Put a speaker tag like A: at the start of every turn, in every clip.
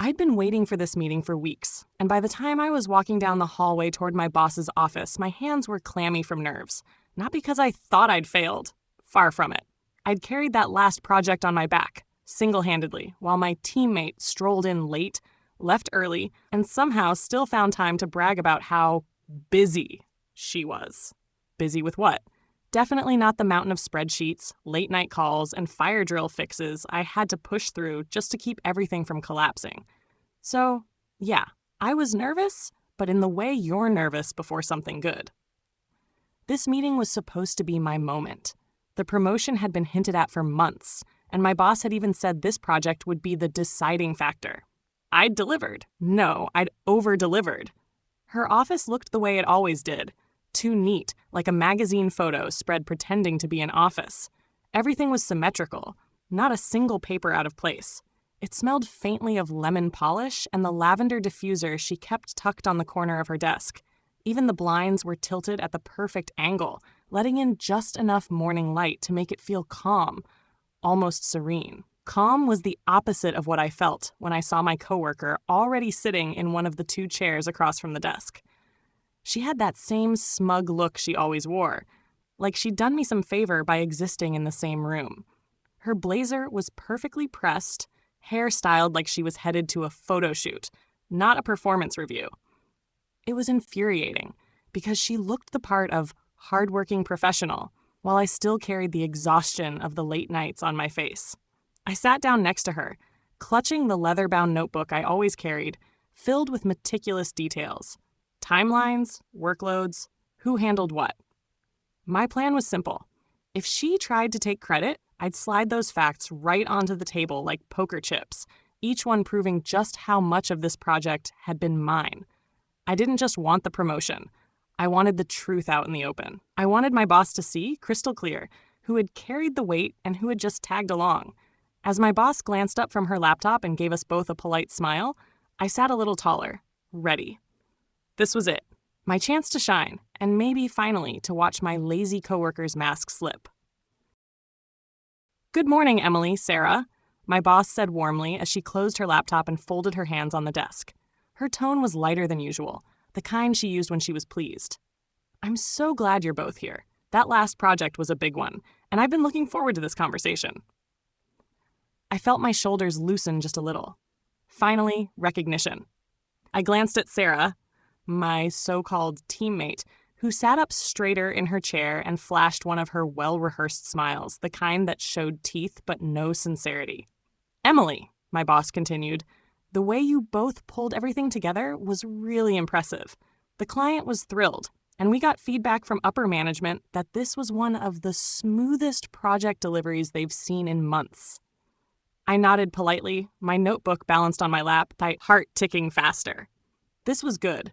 A: I'd been waiting for this meeting for weeks, and by the time I was walking down the hallway toward my boss's office, my hands were clammy from nerves. Not because I thought I'd failed. Far from it. I'd carried that last project on my back, single-handedly, while my teammate strolled in late, left early, and somehow still found time to brag about how busy she was. Busy with what? Definitely not the mountain of spreadsheets, late-night calls, and fire drill fixes I had to push through just to keep everything from collapsing. So, yeah, I was nervous, but in the way you're nervous before something good. This meeting was supposed to be my moment. The promotion had been hinted at for months, and my boss had even said this project would be the deciding factor. I'd delivered. No, I'd over-delivered. Her office looked the way it always did. Too neat, like a magazine photo spread pretending to be an office. Everything was symmetrical, not a single paper out of place. It smelled faintly of lemon polish and the lavender diffuser she kept tucked on the corner of her desk. Even the blinds were tilted at the perfect angle, letting in just enough morning light to make it feel calm, almost serene. Calm was the opposite of what I felt when I saw my coworker already sitting in one of the two chairs across from the desk. She had that same smug look she always wore, like she'd done me some favor by existing in the same room. Her blazer was perfectly pressed, hair styled like she was headed to a photo shoot, not a performance review. It was infuriating, because she looked the part of hardworking professional, while I still carried the exhaustion of the late nights on my face. I sat down next to her, clutching the leather-bound notebook I always carried, filled with meticulous details. Timelines, workloads, who handled what. My plan was simple. If she tried to take credit, I'd slide those facts right onto the table like poker chips, each one proving just how much of this project had been mine. I didn't just want the promotion. I wanted the truth out in the open. I wanted my boss to see, crystal clear, who had carried the weight and who had just tagged along. As my boss glanced up from her laptop and gave us both a polite smile, I sat a little taller, ready. This was it, my chance to shine, and maybe finally to watch my lazy coworker's mask slip. "Good morning, Emily, Sarah," my boss said warmly as she closed her laptop and folded her hands on the desk. Her tone was lighter than usual, the kind she used when she was pleased. "I'm so glad you're both here. That last project was a big one, and I've been looking forward to this conversation." I felt my shoulders loosen just a little. Finally, recognition. I glanced at Sarah, my so-called teammate, who sat up straighter in her chair and flashed one of her well-rehearsed smiles, the kind that showed teeth but no sincerity. "Emily," my boss continued, "the way you both pulled everything together was really impressive. The client was thrilled, and we got feedback from upper management that this was one of the smoothest project deliveries they've seen in months." I nodded politely, my notebook balanced on my lap, my heart ticking faster. This was good.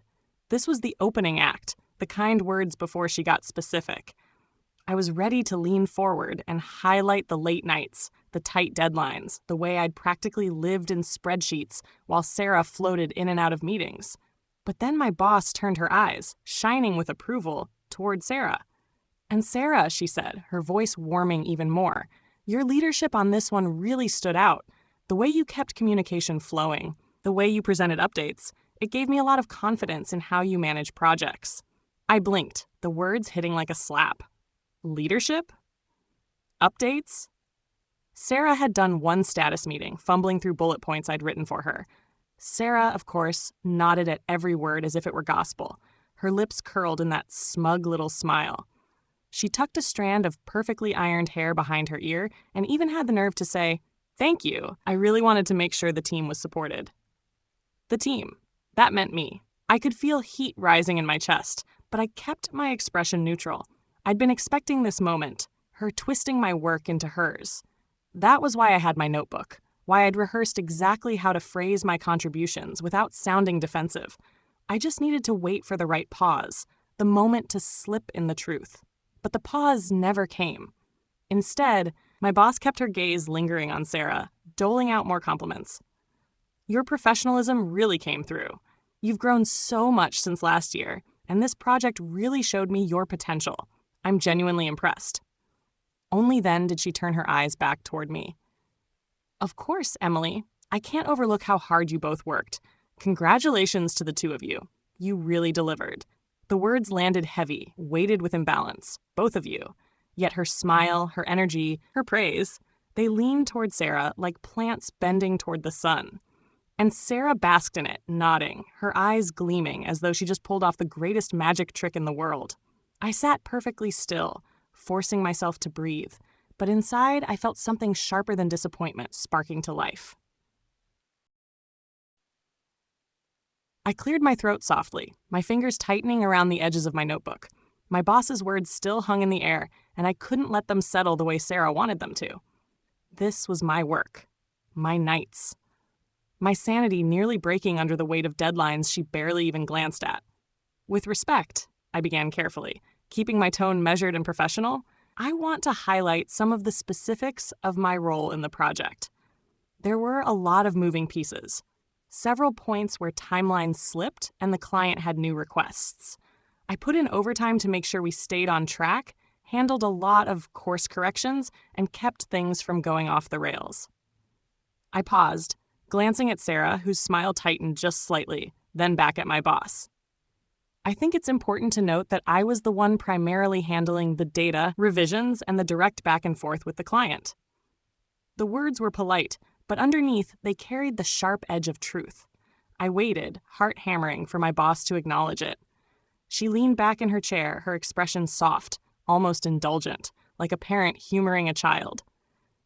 A: This was the opening act, the kind words before she got specific. I was ready to lean forward and highlight the late nights, the tight deadlines, the way I'd practically lived in spreadsheets while Sarah floated in and out of meetings. But then my boss turned her eyes, shining with approval, toward Sarah. "And Sarah," she said, her voice warming even more, "your leadership on this one really stood out. The way you kept communication flowing, the way you presented updates, it gave me a lot of confidence in how you manage projects." I blinked, the words hitting like a slap. Leadership? Updates? Sarah had done one status meeting, fumbling through bullet points I'd written for her. Sarah, of course, nodded at every word as if it were gospel. Her lips curled in that smug little smile. She tucked a strand of perfectly ironed hair behind her ear and even had the nerve to say, "Thank you." I really wanted to make sure the team was supported. The team. That meant me. I could feel heat rising in my chest, but I kept my expression neutral. I'd been expecting this moment, her twisting my work into hers. That was why I had my notebook, why I'd rehearsed exactly how to phrase my contributions without sounding defensive. I just needed to wait for the right pause, the moment to slip in the truth. But the pause never came. Instead, my boss kept her gaze lingering on Sarah, doling out more compliments. "Your professionalism really came through. You've grown so much since last year, and this project really showed me your potential. I'm genuinely impressed." Only then did she turn her eyes back toward me. "Of course, Emily. I can't overlook how hard you both worked. Congratulations to the two of you. You really delivered." The words landed heavy, weighted with imbalance, both of you. Yet her smile, her energy, her praise, they leaned toward Sarah like plants bending toward the sun. And Sarah basked in it, nodding, her eyes gleaming as though she just pulled off the greatest magic trick in the world. I sat perfectly still, forcing myself to breathe, but inside I felt something sharper than disappointment sparking to life. I cleared my throat softly, my fingers tightening around the edges of my notebook. My boss's words still hung in the air, and I couldn't let them settle the way Sarah wanted them to. This was my work, my nights. My sanity nearly breaking under the weight of deadlines she barely even glanced at. "With respect," I began carefully, keeping my tone measured and professional, "I want to highlight some of the specifics of my role in the project. There were a lot of moving pieces. Several points where timelines slipped and the client had new requests. I put in overtime to make sure we stayed on track, handled a lot of course corrections, and kept things from going off the rails." I paused, glancing at Sarah, whose smile tightened just slightly, then back at my boss. "I think it's important to note that I was the one primarily handling the data, revisions, and the direct back and forth with the client." The words were polite, but underneath, they carried the sharp edge of truth. I waited, heart hammering, for my boss to acknowledge it. She leaned back in her chair, her expression soft, almost indulgent, like a parent humoring a child.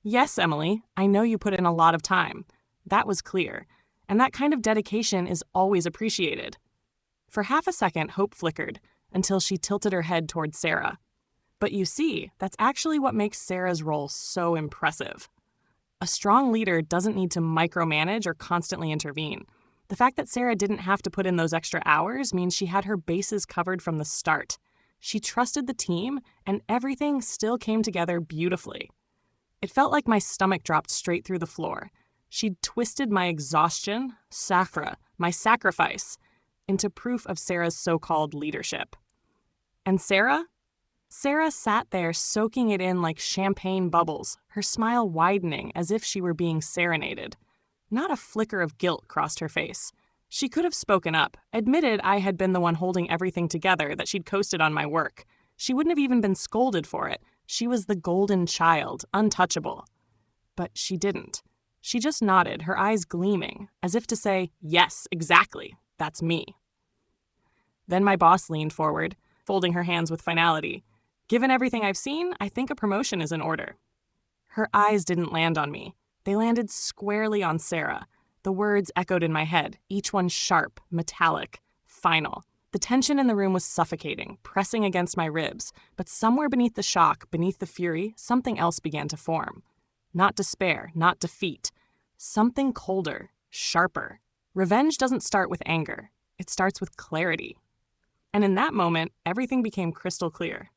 A: "Yes, Emily, I know you put in a lot of time. That was clear, and that kind of dedication is always appreciated." For half a second, hope flickered, until she tilted her head toward Sarah. "But you see, that's actually what makes Sarah's role so impressive. A strong leader doesn't need to micromanage or constantly intervene. The fact that Sarah didn't have to put in those extra hours means she had her bases covered from the start. She trusted the team, and everything still came together beautifully. It felt like my stomach dropped straight through the floor. She'd twisted my exhaustion, my sacrifice, into proof of Sarah's so-called leadership. And Sarah? Sarah sat there soaking it in like champagne bubbles, her smile widening as if she were being serenaded. Not a flicker of guilt crossed her face. She could have spoken up, admitted I had been the one holding everything together, that she'd coasted on my work. She wouldn't have even been scolded for it. She was the golden child, untouchable. But she didn't. She just nodded, her eyes gleaming, as if to say, "Yes, exactly, that's me." Then my boss leaned forward, folding her hands with finality. "Given everything I've seen, I think a promotion is in order." Her eyes didn't land on me. They landed squarely on Sarah. The words echoed in my head, each one sharp, metallic, final. The tension in the room was suffocating, pressing against my ribs, but somewhere beneath the shock, beneath the fury, something else began to form. Not despair, not defeat. Something colder, sharper. Revenge doesn't start with anger. It starts with clarity. And in that moment, everything became crystal clear.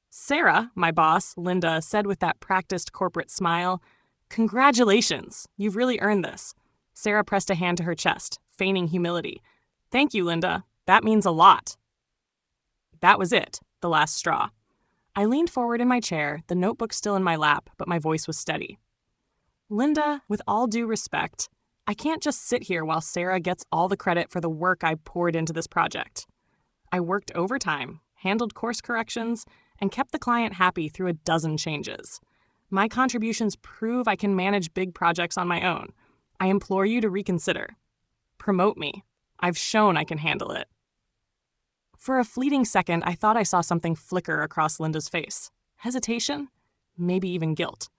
A: "Sarah," my boss, Linda, said with that practiced corporate smile, "Congratulations, you've really earned this." Sarah pressed a hand to her chest, feigning humility. "Thank you, Linda. That means a lot." That was it, the last straw. I leaned forward in my chair, the notebook still in my lap, but my voice was steady. "Linda, with all due respect, I can't just sit here while Sarah gets all the credit for the work I poured into this project. I worked overtime, handled course corrections, and kept the client happy through a dozen changes. My contributions prove I can manage big projects on my own. I implore you to reconsider. Promote me. I've shown I can handle it." For a fleeting second, I thought I saw something flicker across Linda's face. Hesitation? Maybe even guilt.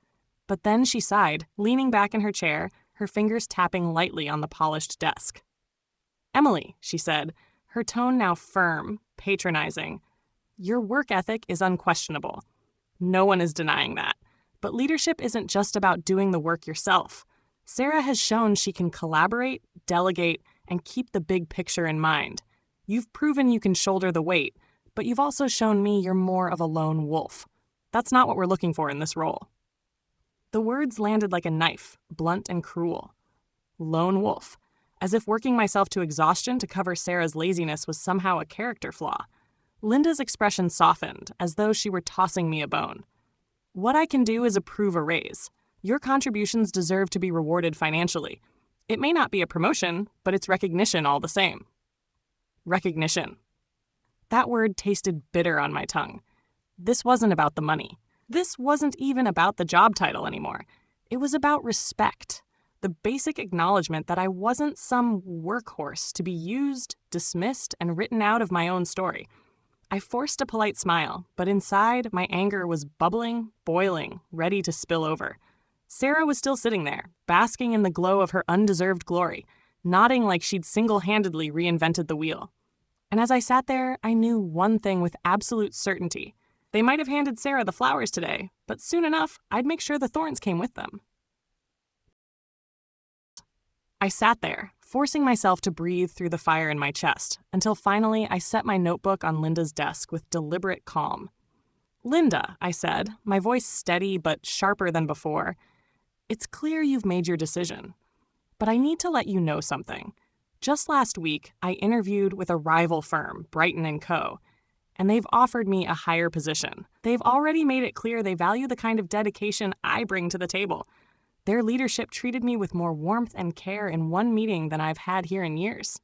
A: But then she sighed, leaning back in her chair, her fingers tapping lightly on the polished desk. "Emily," she said, her tone now firm, patronizing, "your work ethic is unquestionable. No one is denying that. But leadership isn't just about doing the work yourself. Sarah has shown she can collaborate, delegate, and keep the big picture in mind. You've proven you can shoulder the weight, but you've also shown me you're more of a lone wolf. That's not what we're looking for in this role." The words landed like a knife, blunt and cruel. Lone wolf, as if working myself to exhaustion to cover Sarah's laziness was somehow a character flaw. Linda's expression softened, as though she were tossing me a bone. "What I can do is approve a raise. Your contributions deserve to be rewarded financially. It may not be a promotion, but it's recognition all the same. Recognition. That word tasted bitter on my tongue. This wasn't about the money. This wasn't even about the job title anymore. It was about respect. The basic acknowledgement that I wasn't some workhorse to be used, dismissed, and written out of my own story. I forced a polite smile, but inside, my anger was bubbling, boiling, ready to spill over. Sarah was still sitting there, basking in the glow of her undeserved glory, nodding like she'd single-handedly reinvented the wheel. And as I sat there, I knew one thing with absolute certainty. They might have handed Sarah the flowers today, but soon enough, I'd make sure the thorns came with them. I sat there, forcing myself to breathe through the fire in my chest, until finally I set my notebook on Linda's desk with deliberate calm. "Linda," I said, my voice steady but sharper than before, "it's clear you've made your decision. But I need to let you know something. Just last week, I interviewed with a rival firm, Brighton & Co., and they've offered me a higher position. They've already made it clear they value the kind of dedication I bring to the table. Their leadership treated me with more warmth and care in one meeting than I've had here in years."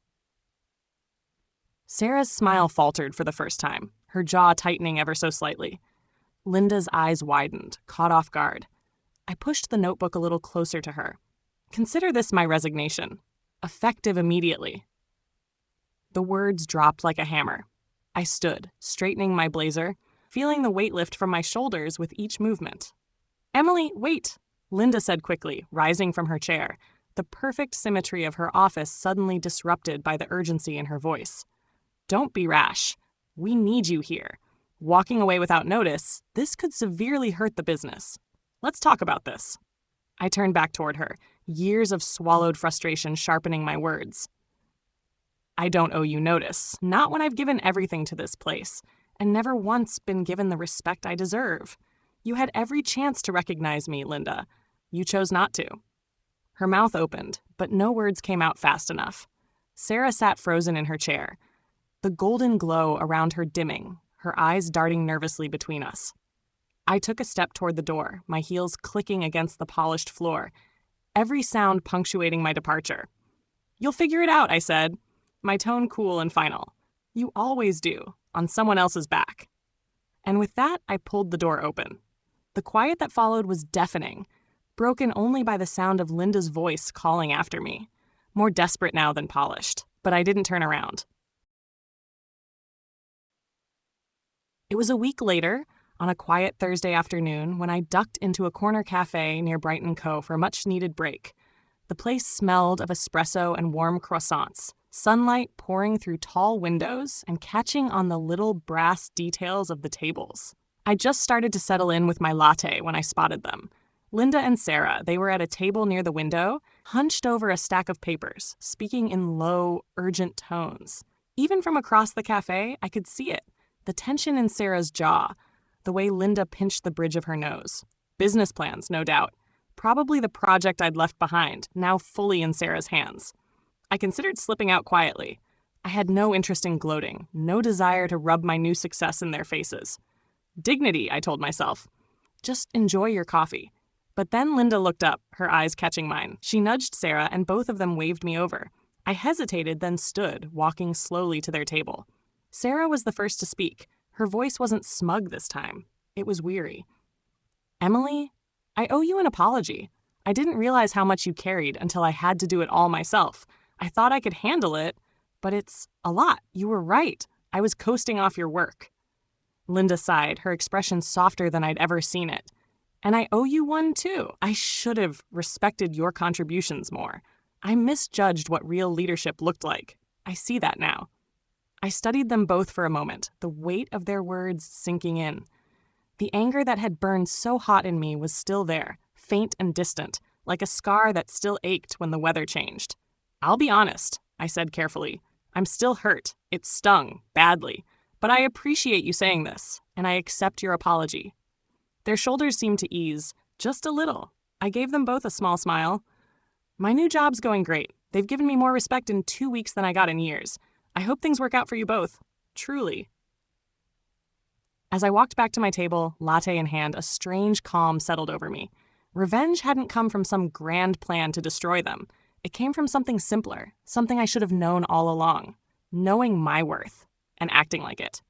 A: Sarah's smile faltered for the first time, her jaw tightening ever so slightly. Linda's eyes widened, caught off guard. I pushed the notebook a little closer to her. "Consider this my resignation. Effective immediately." The words dropped like a hammer. I stood, straightening my blazer, feeling the weight lift from my shoulders with each movement. "Emily, wait," Linda said quickly, rising from her chair, the perfect symmetry of her office suddenly disrupted by the urgency in her voice. "Don't be rash. We need you here. Walking away without notice, this could severely hurt the business. Let's talk about this." I turned back toward her, years of swallowed frustration sharpening my words. "I don't owe you notice, not when I've given everything to this place, and never once been given the respect I deserve. You had every chance to recognize me, Linda. You chose not to." Her mouth opened, but no words came out fast enough. Sarah sat frozen in her chair, the golden glow around her dimming, her eyes darting nervously between us. I took a step toward the door, my heels clicking against the polished floor, every sound punctuating my departure. "You'll figure it out," I said, my tone cool and final. "You always do, on someone else's back." And with that, I pulled the door open. The quiet that followed was deafening, broken only by the sound of Linda's voice calling after me, more desperate now than polished, but I didn't turn around. It was a week later, on a quiet Thursday afternoon, when I ducked into a corner cafe near Brighton Co. for a much-needed break. The place smelled of espresso and warm croissants, sunlight pouring through tall windows and catching on the little brass details of the tables. I just started to settle in with my latte when I spotted them. Linda and Sarah, they were at a table near the window, hunched over a stack of papers, speaking in low, urgent tones. Even from across the cafe, I could see it, the tension in Sarah's jaw, the way Linda pinched the bridge of her nose. Business plans, no doubt. Probably the project I'd left behind, now fully in Sarah's hands. I considered slipping out quietly. I had no interest in gloating, no desire to rub my new success in their faces. Dignity, I told myself. Just enjoy your coffee. But then Linda looked up, her eyes catching mine. She nudged Sarah, and both of them waved me over. I hesitated, then stood, walking slowly to their table. Sarah was the first to speak. Her voice wasn't smug this time. It was weary. "Emily, I owe you an apology. I didn't realize how much you carried until I had to do it all myself. I thought I could handle it, but it's a lot. You were right. I was coasting off your work." Linda sighed, her expression softer than I'd ever seen it. "And I owe you one, too. I should have respected your contributions more. I misjudged what real leadership looked like. I see that now." I studied them both for a moment, the weight of their words sinking in. The anger that had burned so hot in me was still there, faint and distant, like a scar that still ached when the weather changed. "I'll be honest," I said carefully. "I'm still hurt. It stung, badly. But I appreciate you saying this, and I accept your apology." Their shoulders seemed to ease, just a little. I gave them both a small smile. "My new job's going great. They've given me more respect in 2 weeks than I got in years. I hope things work out for you both. Truly." As I walked back to my table, latte in hand, a strange calm settled over me. Revenge hadn't come from some grand plan to destroy them. It came from something simpler, something I should have known all along. Knowing my worth and acting like it.